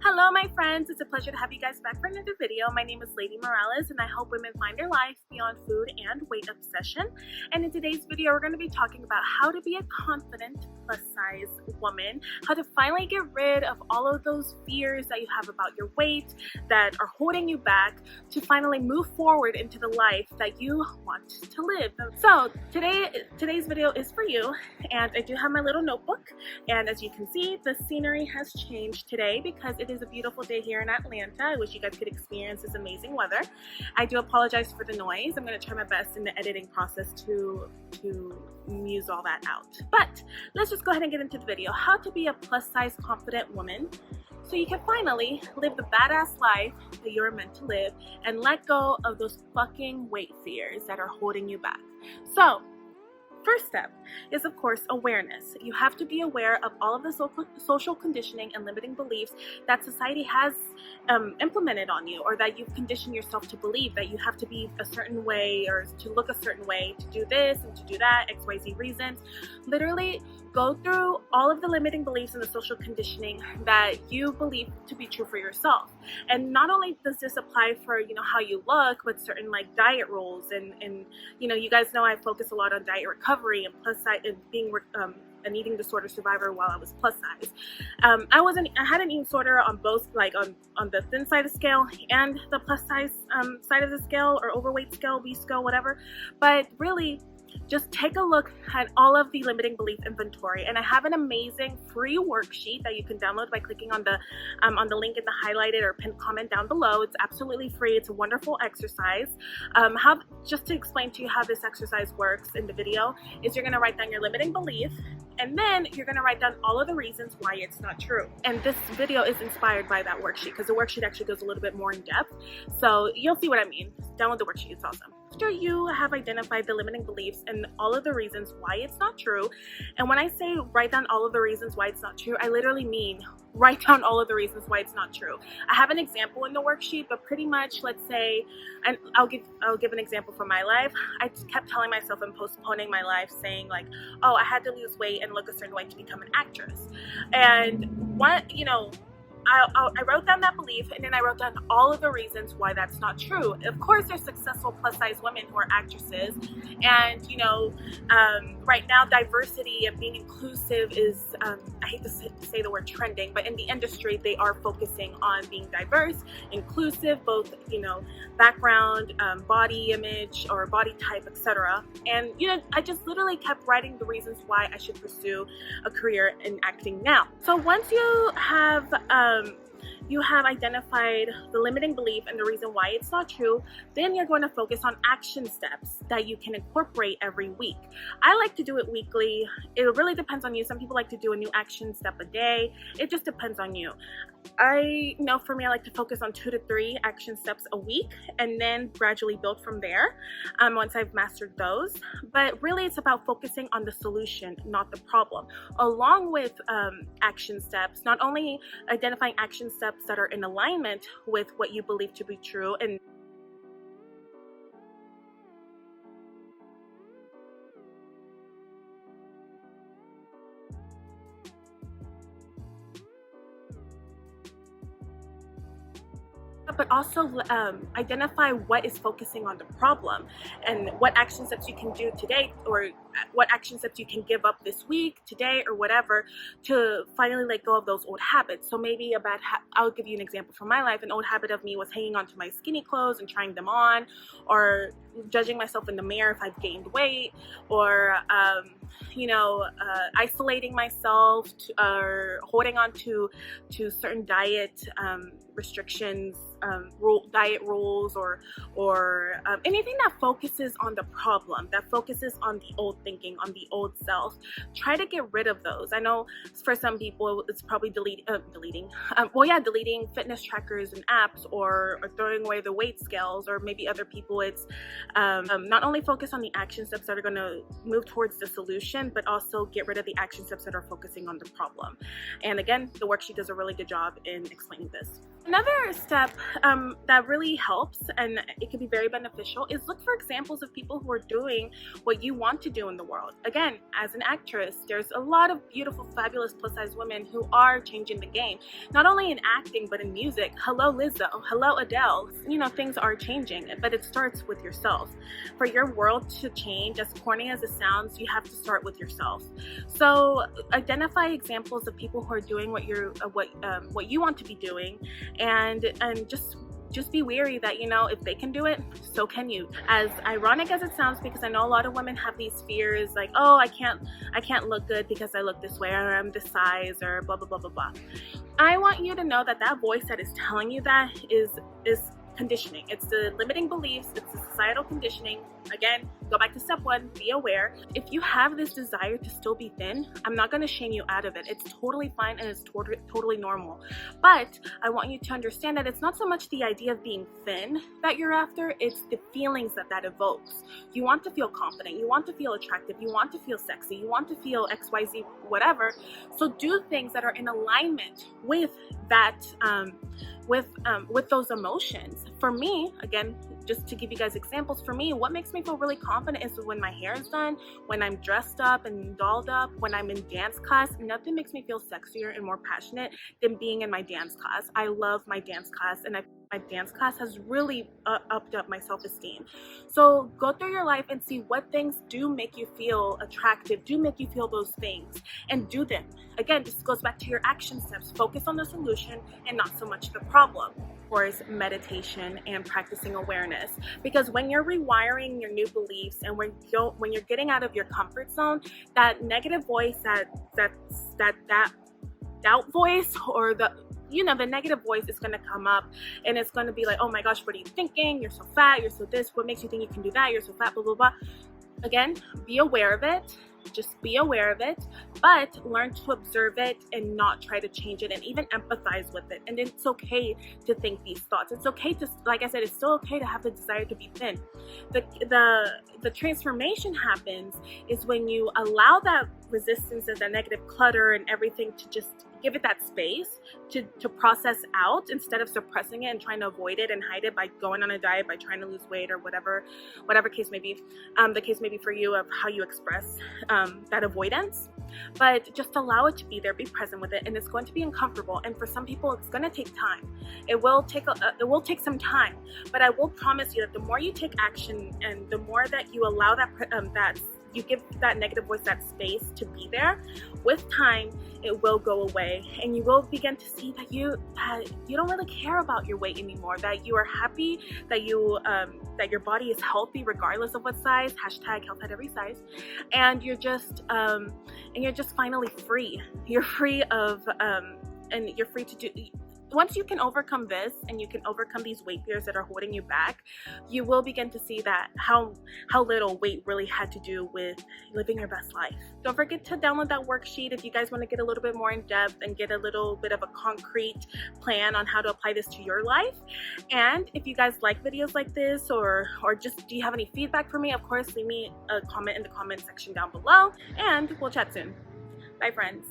Hello my friends, it's a pleasure to have you guys back for another video. My name is Lady Morales and I help women find their life beyond food and weight obsession. And in today's video we're going to be talking about how to be a confident plus size woman, how to finally get rid of all of those fears that you have about your weight that are holding you back to finally move forward into the life that you want to live. So today's video is for you, and I do have my little notebook, and as you can see the scenery has changed today because it is a beautiful day here in Atlanta. I wish you guys could experience this amazing weather. I do apologize for the noise. I'm going to try my best in the editing process to muse all that out. But let's just go ahead and get into the video. How to be a plus size confident woman so you can finally live the badass life that you're meant to live and let go of those fucking weight fears that are holding you back. So first step is, of course, awareness. You have to be aware of all of the social conditioning and limiting beliefs that society has implemented on you, or that you've conditioned yourself to believe that you have to be a certain way or to look a certain way, to do this and to do that, XYZ reasons. Literally go through all of the limiting beliefs and the social conditioning that you believe to be true for yourself. And not only does this apply for, how you look, but certain like diet rules and you guys know I focus a lot on diet recovery and plus size and being an eating disorder survivor while I was plus size. I had an eating disorder on both, like on the thin side of the scale and the plus size side of the scale, or overweight scale, B scale, whatever. But really, just take a look at all of the limiting belief inventory, and I have an amazing free worksheet that you can download by clicking on the link in the highlighted or pinned comment down below. It's absolutely free. It's a wonderful exercise. Just to explain to you how this exercise works in the video is you're going to write down your limiting belief, and then you're going to write down all of the reasons why it's not true. And this video is inspired by that worksheet because the worksheet actually goes a little bit more in depth. So you'll see what I mean. Download the worksheet. It's awesome. After you have identified the limiting beliefs and all of the reasons why it's not true, and when I say write down all of the reasons why it's not true, I literally mean write down all of the reasons why it's not true. I have an example in the worksheet, but pretty much, let's say, and I'll give an example from my life. I kept telling myself and postponing my life, saying like, oh, I had to lose weight and look a certain way to become an actress. And I wrote down that belief, and then I wrote down all of the reasons why that's not true. Of course, there's successful plus size women who are actresses, and right now diversity and being inclusive is, I hate to say the word trending, but in the industry they are focusing on being diverse, inclusive, both background, body image or body type, etc. And I just literally kept writing the reasons why I should pursue a career in acting now. So once you have identified the limiting belief and the reason why it's not true, then you're going to focus on action steps that you can incorporate every week. I like to do it weekly. It really depends on you. Some people like to do a new action step a day. It just depends on you. I know for me, I like to focus on 2 to 3 action steps a week and then gradually build from there once I've mastered those. But really it's about focusing on the solution, not the problem. Along with action steps, not only identifying action steps that are in alignment with what you believe to be true, and but also identify what is focusing on the problem and what action steps you can do today, or what action steps you can give up this week, today, or whatever, to finally let go of those old habits. So maybe I'll give you an example from my life. An old habit of me was hanging on to my skinny clothes and trying them on, or judging myself in the mirror if I've gained weight, or isolating myself, or holding on to certain diet restrictions, diet rules, or anything that focuses on the problem, that focuses on the old thinking, on the old self. Try to get rid of those. I know for some people it's probably deleting fitness trackers and apps, or throwing away the weight scales, or maybe other people it's not only focus on the action steps that are going to move towards the solution, but also get rid of the action steps that are focusing on the problem. And again, the worksheet does a really good job in explaining this. Another step that really helps, and it can be very beneficial, is look for examples of people who are doing what you want to do in the world. Again, as an actress, there's a lot of beautiful, fabulous plus-size women who are changing the game, not only in acting but in music. Hello Lizzo, hello Adele. You know, things are changing, but it starts with yourself. For your world to change, as corny as it sounds, you have to start with yourself. So identify examples of people who are doing what you want to be doing, and just be wary that, you know, if they can do it, so can you. As ironic as it sounds, because I know a lot of women have these fears like, oh, I can't look good because I look this way, or I'm this size, or blah blah blah blah blah. I want you to know that that voice that is telling you that is conditioning. It's the limiting beliefs, it's the societal conditioning. Again, go back to step one, be aware. If you have this desire to still be thin, I'm not going to shame you out of it. It's totally fine and it's totally normal. But I want you to understand that it's not so much the idea of being thin that you're after, it's the feelings that evokes. You want to feel confident, you want to feel attractive, you want to feel sexy, you want to feel XYZ, whatever. So do things that are in alignment with that, with those emotions. For me, again, just to give you guys examples, for me, what makes me feel really confident is when my hair is done, when I'm dressed up and dolled up, when I'm in dance class. Nothing makes me feel sexier and more passionate than being in my dance class. I love my dance class, and my dance class has really upped up my self-esteem. So go through your life and see what things do make you feel attractive, do make you feel those things, and do them. Again, this goes back to your action steps. Focus on the solution and not so much the problem. Of course, meditation and practicing awareness, because when you're rewiring your new beliefs and when you're getting out of your comfort zone, that negative voice, that doubt voice, or the negative voice is going to come up, and it's going to be like, oh my gosh, what are you thinking? You're so fat, you're so this, what makes you think you can do that? You're so fat, blah blah blah. Again, be aware of it. Just be aware of it, but learn to observe it and not try to change it, and even empathize with it. And it's okay to think these thoughts. It's okay to, like I said, it's still okay to have the desire to be thin. The transformation happens is when you allow that resistance and that negative clutter and everything to just give it that space to process out, instead of suppressing it and trying to avoid it and hide it by going on a diet, by trying to lose weight, or whatever case may be. The case may be for you of how you express that avoidance. But just allow it to be there, be present with it, and it's going to be uncomfortable. And for some people, it's going to take time. It will take some time. But I will promise you that the more you take action and the more that you allow that you give that negative voice that space to be there, with time it will go away, and you will begin to see that you don't really care about your weight anymore, that you are happy, that your body is healthy regardless of what size, hashtag health at every size, and you're just finally free. You're free of and you're free to do. Once you can overcome this, and you can overcome these weight fears that are holding you back, you will begin to see that how little weight really had to do with living your best life. Don't forget to download that worksheet if you guys want to get a little bit more in depth and get a little bit of a concrete plan on how to apply this to your life. And if you guys like videos like this, or just do you have any feedback for me, of course, leave me a comment in the comment section down below, and we'll chat soon. Bye, friends.